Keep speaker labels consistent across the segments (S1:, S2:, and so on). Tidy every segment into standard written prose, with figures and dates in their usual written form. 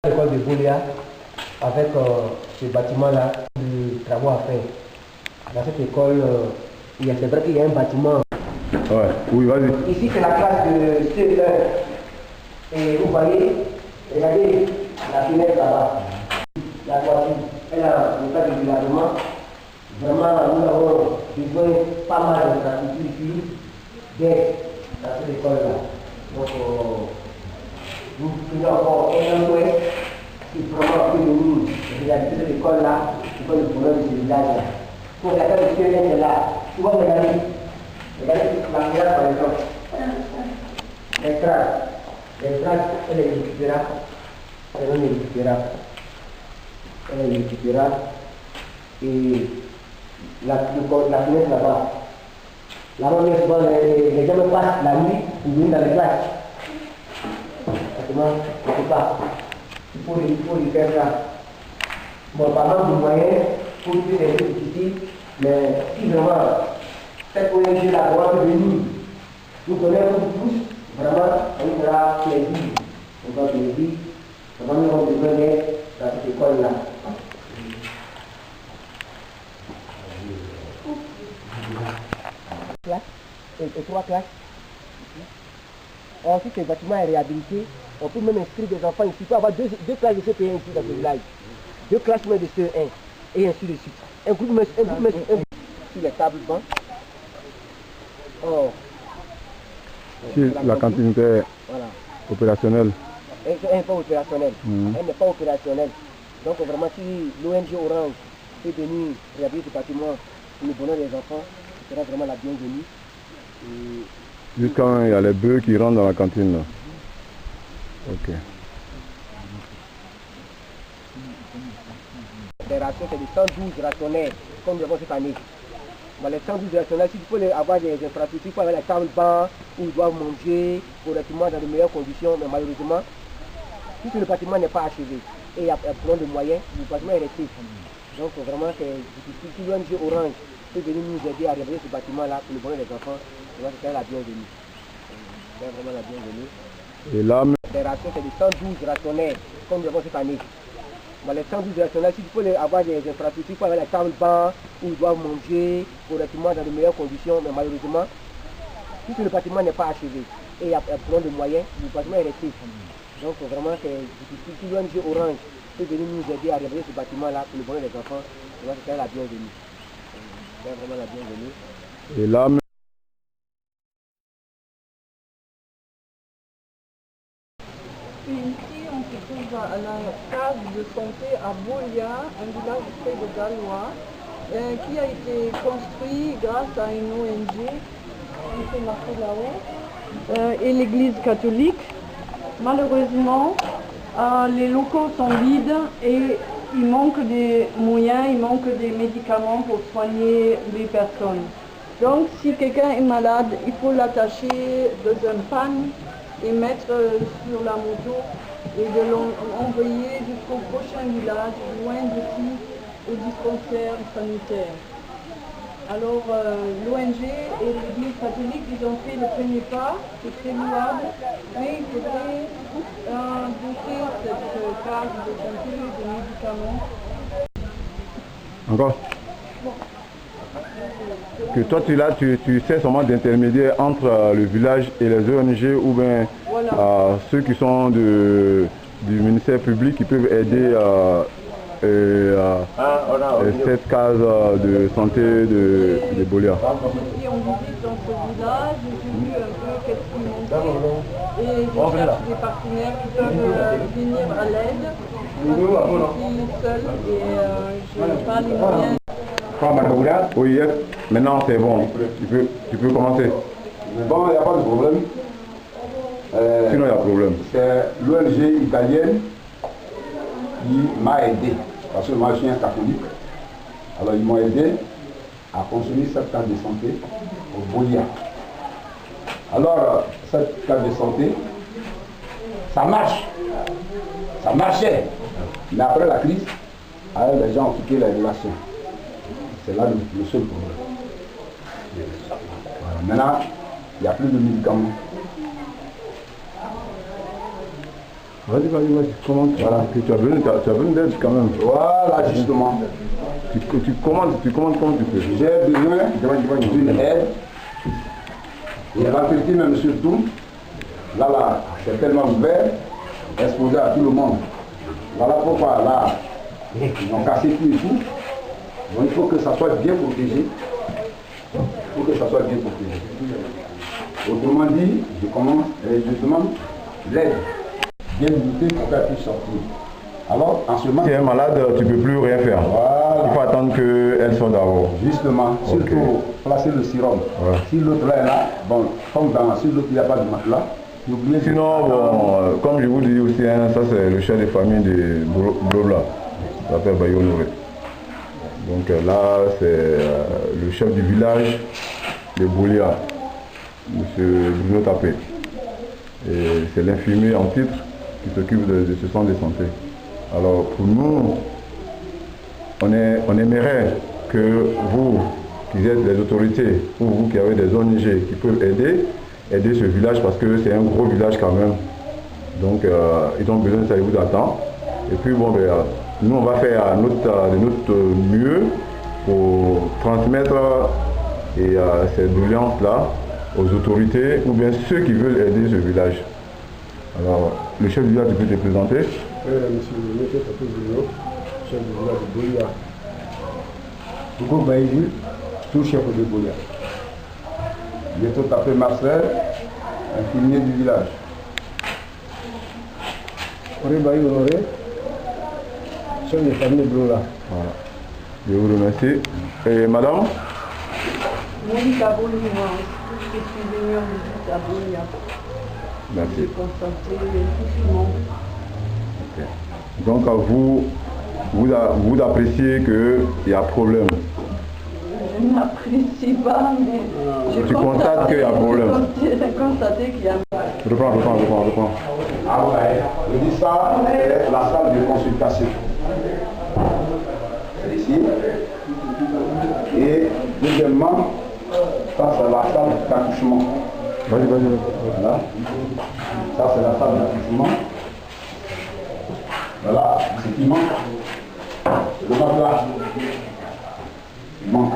S1: L'école de Bolia, avec ce bâtiment-là, de travaux à faire. Dans cette école, c'est vrai qu'il y a un bâtiment.
S2: Ouais, oui, vas-y.
S1: Ici, c'est la classe de CE1. Et vous voyez, regardez la fenêtre là-bas. La voiture, elle a le cas de villagement. Vraiment, nous avons besoin pas mal d'infrastructures ici, dans cette école-là. Donc, nous faisons encore un souhait qui vraiment peut nous réaliser cette école-là, c'est pas le problème de ce village-là. Pour regarder le ciel est là, tu vois, regardez la miracle par exemple. L'estrade, elle est récupérable. Elle est récupérable. Elle est récupérable. Et la fenêtre là-bas. Là-bas, souvent, les gens passent la nuit pour venir dans les classes. Exactement, je ne sais pas. Il faut lui faire ça. Bon, par manque de moyens, pour tuer des trucs ici, mais si vraiment cette ONG là doit venir nous donner un coup de pouce, vraiment, on aura plaisir. On va plaisir. Vraiment, nous avons besoin d'aide dans cette école-là. Et 3 classes. Ensuite, le bâtiment est réhabilité. On peut même inscrire des enfants ici. Il peut y avoir deux classes de CP1 ici dans ce village. 2 classes même de CE1. Et ainsi de suite. Un groupe sur les tables bancs. Oh.
S2: Si la cantine était opérationnelle.
S1: Elle n'est pas opérationnelle. Elle n'est pas opérationnelle. Donc vraiment, si l'ONG Orange peut venir réhabiliter ce bâtiment pour le bonheur des enfants, ce sera vraiment la bienvenue.
S2: Juste quand il y a les bœufs qui rentrent dans la cantine là. Ok.
S1: Les rations, c'est des 112 rationnaires, comme nous avons cette année. Mais les 112 rationnaires, si tu peux avoir des infrastructures, il faut avoir les tables bancs où ils doivent manger correctement dans de meilleures conditions, mais malheureusement, si le bâtiment n'est pas achevé et il y a un problème de moyens, le bâtiment est resté. Donc vraiment, c'est difficile. Si l'ONG Orange peut venir nous aider à révéler ce bâtiment-là pour le bonheur des enfants, c'est la bienvenue. C'est vraiment la bienvenue.
S2: Et là,
S1: les rations, c'est des 112 rationnaires, comme nous avons cette année. Mais les 112 rationnaires, si tu peux avoir des infrastructures, il faut avoir les tables bancs où ils doivent manger correctement dans de meilleures conditions, mais malheureusement, si le bâtiment n'est pas achevé et il y a un problème de moyens, le bâtiment est resté. Donc vraiment, c'est difficile. Si l'ONG Orange peut venir nous aider à révéler ce bâtiment-là pour le bonheur des enfants, c'est la bienvenue. C'est vraiment la bienvenue.
S2: Et là,
S3: ici, on se trouve à la case de santé à Bolia, un village près de Gallois, qui a été construit grâce à une ONG, qui est marqué là-haut, et l'église catholique. Malheureusement, les locaux sont vides et il manque des moyens, il manque des médicaments pour soigner les personnes. Donc, si quelqu'un est malade, il faut l'attacher dans un panne et mettre sur la moto et de l'envoyer jusqu'au prochain village, loin d'ici, au dispensaire sanitaire. Alors l'ONG et l'église catholique, ils ont fait le premier pas, c'est très louable, mais il faudrait doter cette case de santé de médicaments.
S2: encore que toi tu sais seulement d'intermédiaire entre le village et les ONG ou bien voilà. Ceux qui sont du ministère public qui peuvent aider cette case de santé de Bolia.
S3: Ici on visite dans ce village, j'ai vu un peu qu'est-ce qui manquait et je cherche des partenaires qui peuvent venir à l'aide. Je suis seule et je n'ai pas les moyens.
S2: Oui, maintenant c'est bon, tu peux commencer.
S4: Bon, il n'y a pas de problème.
S2: Sinon il y a problème.
S4: C'est l'ONG italienne qui m'a aidé, parce que moi je suis un catholique. Alors ils m'ont aidé à construire cette case de santé au Bolia. Alors cette case de santé, ça marche. Ça marchait. Mais après la crise, les gens ont quitté les relations. C'est là le seul problème. Voilà. Maintenant, il n'y a plus de médicaments.
S2: Vas-y, comment voilà. Tu as besoin d'aide quand même.
S4: Voilà, justement.
S2: Tu commandes comme tu peux.
S4: J'ai besoin d'une aide. Et l'entretien même surtout, là, c'est tellement ouvert, exposé à tout le monde. Voilà pourquoi là, ils ont cassé tout et tout. Donc il faut que ça soit bien protégé. Autrement dit, je commence et je demande l'aide. Bien lutter pour qu'elle puisse sortir. Alors, en ce moment...
S2: Si elle est malade, tu ne peux plus rien faire.
S4: Voilà.
S2: Il faut attendre qu'elle sorte d'abord.
S4: Justement, surtout placer le sérum. Ouais. Si l'autre là est là, bon, comme si l'autre il n'y a pas de matelas,
S2: sinon, bon, comme je vous dis aussi, hein, ça c'est le chef de famille de Blobla, il s'appelle Bayo Nouré. Donc là, c'est le chef du village de Boulia, M. Bruno Tapé. Et c'est l'infirmier en titre qui s'occupe de ce centre de santé. Alors pour nous, on aimerait que vous, qui êtes les autorités, ou vous qui avez des ONG qui peuvent aider ce village parce que c'est un gros village quand même. Donc ils ont besoin de ça, ils vous attendent. Et puis bon, ben, nous on va faire de notre mieux pour transmettre ces doléances-là aux autorités ou bien ceux qui veulent aider ce village. Alors, le chef du village, tu peux te présenter?
S5: Monsieur le chef du village de Boulia. Tougo Baïdu, tout chef de Boulia.
S4: Bientôt tapé Marcel, infirmier du village.
S5: Coré Baïdu Honoré, chef de famille de Boulia.
S2: Voilà. Je vous remercie. Et madame?
S3: Monica Boulia, je suis venue en visite à Boulia.
S2: Merci.
S3: J'ai constaté tout le monde.
S2: Okay. Donc vous appréciez qu'il y a problème?
S3: Je n'apprécie pas, mais
S2: tu constates qu'il y a problème?
S3: J'ai constaté qu'il y a...
S2: Reprends.
S4: Ah ouais, je dis ça, c'est la salle de consultation. C'est ici. Et deuxièmement, ça c'est la salle d'accouchement.
S2: Vas-y.
S4: Voilà. Ça c'est la salle d'accouchement. Voilà ce qui manque. Le matelas. Il manque.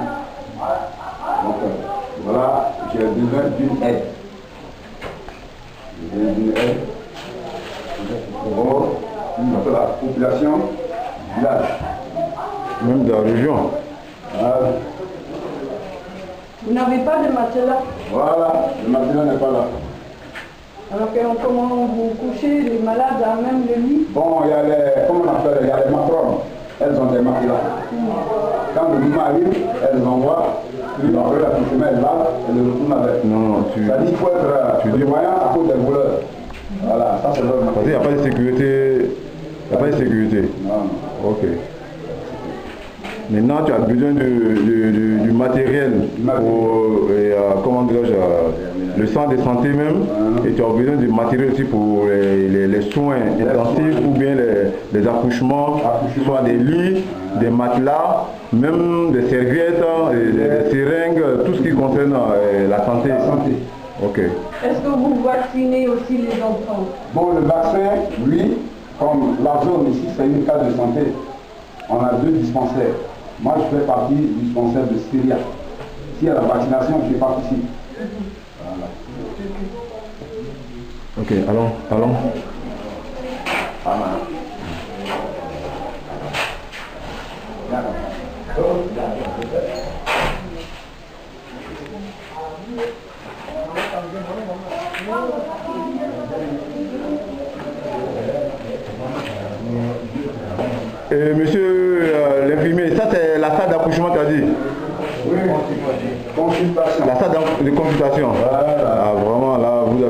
S4: Donc voilà, j'ai besoin d'une aide. Pour la population du village.
S2: Même de la région.
S3: Vous n'avez pas de matelas?
S4: Voilà, le matelas n'est pas là.
S3: Alors comment vous couchez les malades à même le lit?
S4: Bon, il y a les matrones, elles ont des matelas. Quand le mouvement arrive, elles envoient, puis après l'accouchement est là, elles le retournent avec.
S2: Non,
S4: ça dit qu'il faut être prévoyant à cause des voleurs. Voilà, ça c'est leur matelas.
S2: Parce qu'il n'y a pas de sécurité. Il n'y a pas de sécurité.
S4: Non.
S2: Ok. Maintenant, tu as besoin du matériel pour le centre de santé même, et tu as besoin du matériel aussi pour les soins intensifs ou bien les accouchements, soit des lits, des matelas, même des serviettes, des seringues, tout ce qui concerne la santé. Ok.
S3: Est-ce que vous vaccinez aussi les enfants?
S4: Bon, le vaccin, lui, comme la zone ici, c'est une case de santé. On a 2 dispensaires. Moi, je fais partie du dispensaire de Styria. S'il y a la vaccination, je participe. Voilà.
S2: Ok, allons. Monsieur l'infirmier, ça c'est la salle d'accouchement, tu as dit?
S4: Oui, consultation.
S2: La salle de consultation.
S4: Voilà.
S2: Ah, vraiment, là, vous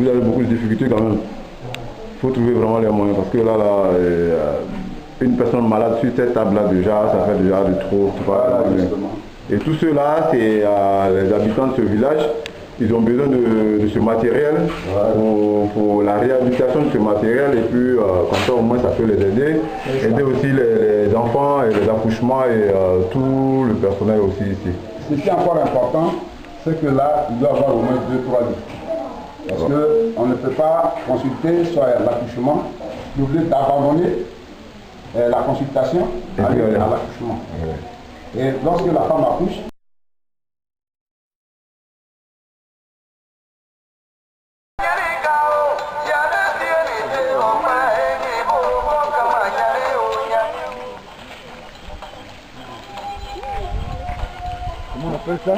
S2: avez beaucoup de difficultés quand même. Il faut trouver vraiment les moyens parce que là, une personne malade sur cette table-là, déjà, ça fait déjà de trop.
S4: Voilà,
S2: et tous ceux-là, c'est les habitants de ce village. Ils ont besoin de ce matériel pour la réhabilitation de ce matériel et puis comme ça au moins ça peut les aider aussi les enfants et les accouchements et tout le personnel aussi ici.
S4: Ce qui est encore important, c'est que là, il doit y avoir au moins 2-3 lits. Parce qu'on ne peut pas consulter soit l'accouchement, le blé d'abandonner la consultation à l'accouchement. Et lorsque la femme accouche,
S5: comment on appelle ça?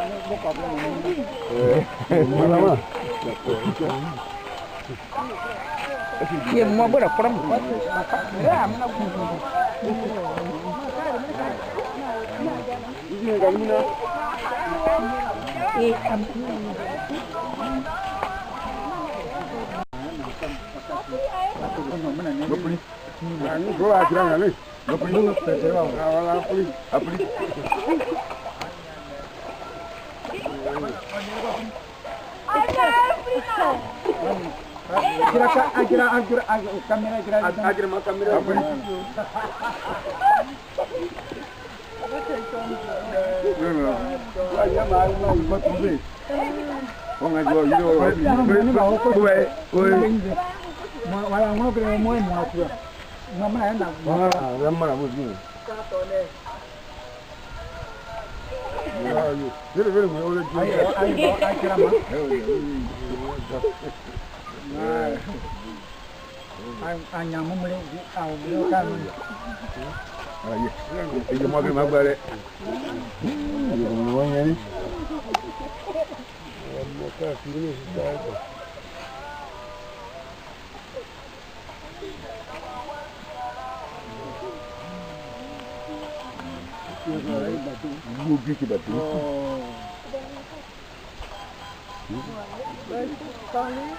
S3: Parler,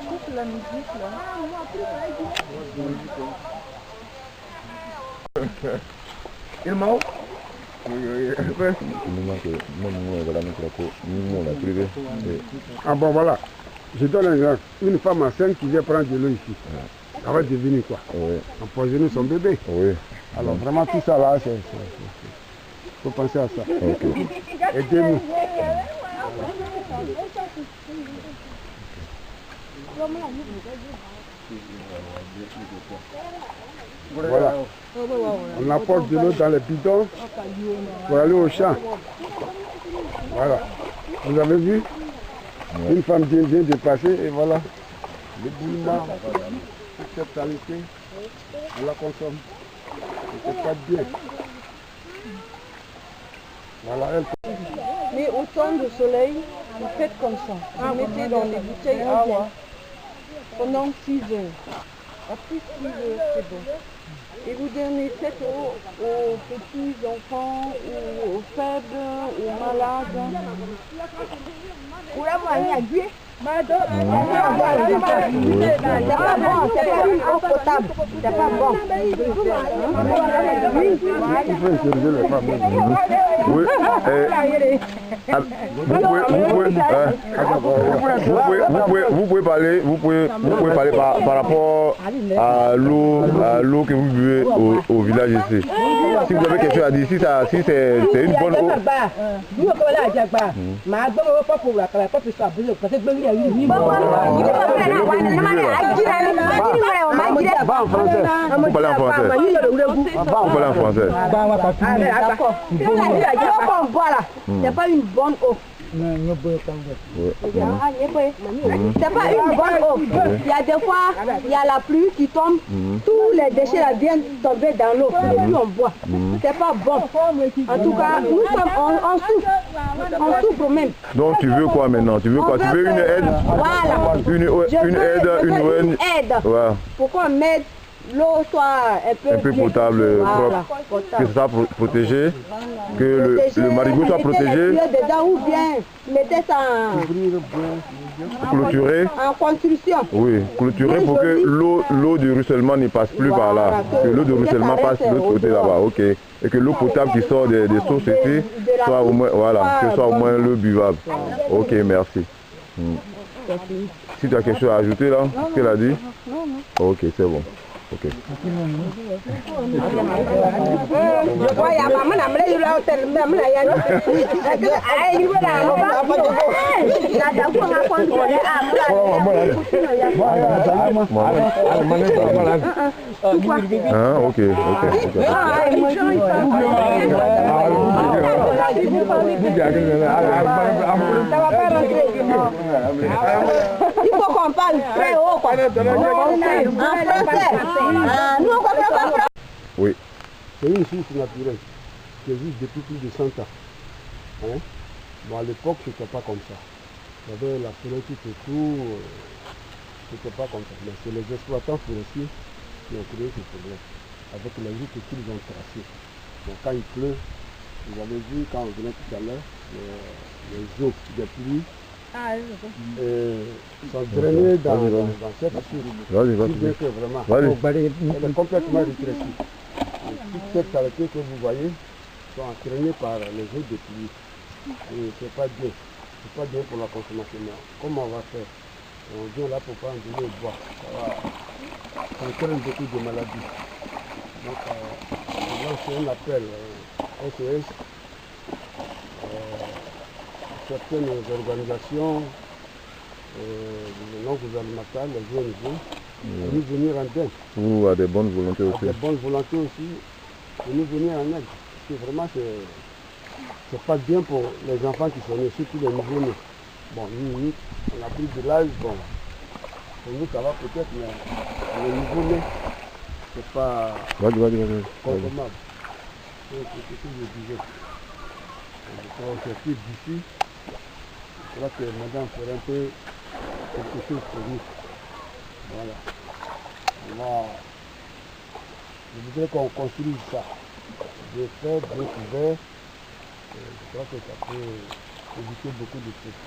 S3: coupe la musique là.
S5: Ah bon voilà, je donne un exemple. Une femme enceinte qui vient prendre de l'eau ici, elle va devenir quoi? Empoisonner son bébé. Alors vraiment tout ça là, il faut penser à ça. Aidez-nous. Voilà. On apporte de l'eau dans les bidons pour aller au champ. Voilà. Vous avez vu? Une femme vient de passer et voilà. Le bouillement, toute cette qualité, on la consomme. C'est pas bien. Voilà, elle.
S3: Mais au temps de soleil, vous faites comme ça. Vous mettez dans les bouteilles à eau pendant 6 heures. Après 6 heures, c'est bon. Et vous donnez cette eau aux petits enfants, ou aux faibles, aux malades.
S6: C'est pas bon, c'est pas une eau potable, c'est pas bon.
S2: Oui, vous pouvez parler par rapport à l'eau que vous buvez au village ici. Si vous avez quelque chose à dire, si c'est une bonne eau. Parlez en français. Vous parlez en français.
S6: C'est pas une bonne eau. C'est pas une bonne eau. Il y a des fois, il y a la pluie qui tombe, tous les déchets là viennent tomber dans l'eau, et puis on boit. C'est pas bon. En tout cas, nous sommes, on souffre même.
S2: Donc tu veux quoi maintenant? Tu veux quoi? Tu veux une aide?
S6: Voilà. Une aide.
S2: Ouais.
S6: Pourquoi mettre l'eau soit un peu
S2: potable,
S6: voilà,
S2: propre, que ça soit protégé, que le marigot soit protégé.
S6: Ou bien mettez ça
S2: clôturé.
S6: En construction.
S2: Oui, clôturé pour que l'eau du ruissellement ne passe plus par là. Que l'eau du ruissellement passe de l'autre côté là-bas, ok. Et que l'eau potable qui sort des sources ici soit au moins, voilà, que soit au moins l'eau buvable. Ok, merci. Si tu as quelque chose à ajouter là, ce qu'elle a dit? Ok, c'est bon. Ok.
S6: Je crois qu'il y a maman qui a mis là hôtel même là il y a
S2: Ok.
S6: Ça va pas rentrer. Il faut qu'on parle très haut quoi.
S2: Oui.
S5: C'est une source naturelle qui existe depuis plus de 100 ans. Hein? Bon, à l'époque, ce n'était pas comme ça. Il y avait la forêt tout autour, c'était pas comme ça. Mais c'est les exploitants forestiers qui ont créé ce problème, avec les routes qu'ils ont tracées. Donc quand il pleut, vous avez vu quand on venait tout à l'heure, les eaux des pluies sont drainées dans cette source.
S2: Vas-y.
S5: Bien que vraiment, elle est complètement rétrécie. Toutes ces saletés que vous voyez sont entraînées par les eaux de pluie. Et c'est pas bien. C'est pas bien pour la consommation. Comment on va faire? On vient là pour prendre de l'eau et boire. Ça entraîne beaucoup de maladies. Donc, on lance un appel SOS, certaines organisations non gouvernementales, les ONG, nous venir en aide.
S2: Ou à des bonnes volontés aussi.
S5: Des bonnes volontés aussi, de nous venir en aide. Parce que vraiment, c'est pas bien pour les enfants qui sont nés, surtout les nouveau-nés. Bon, nous, on a pris de l'âge, bon, pour nous ça va peut-être, mais pour les nouveau-nés, c'est pas consommable. C'est ce que je disais. Pour sortir d'ici, je crois que madame ferait un peu quelque chose pour nous. Voilà. Je voudrais qu'on construise ça. Bien fait, bien couvert. Je crois que ça peut éviter beaucoup de choses.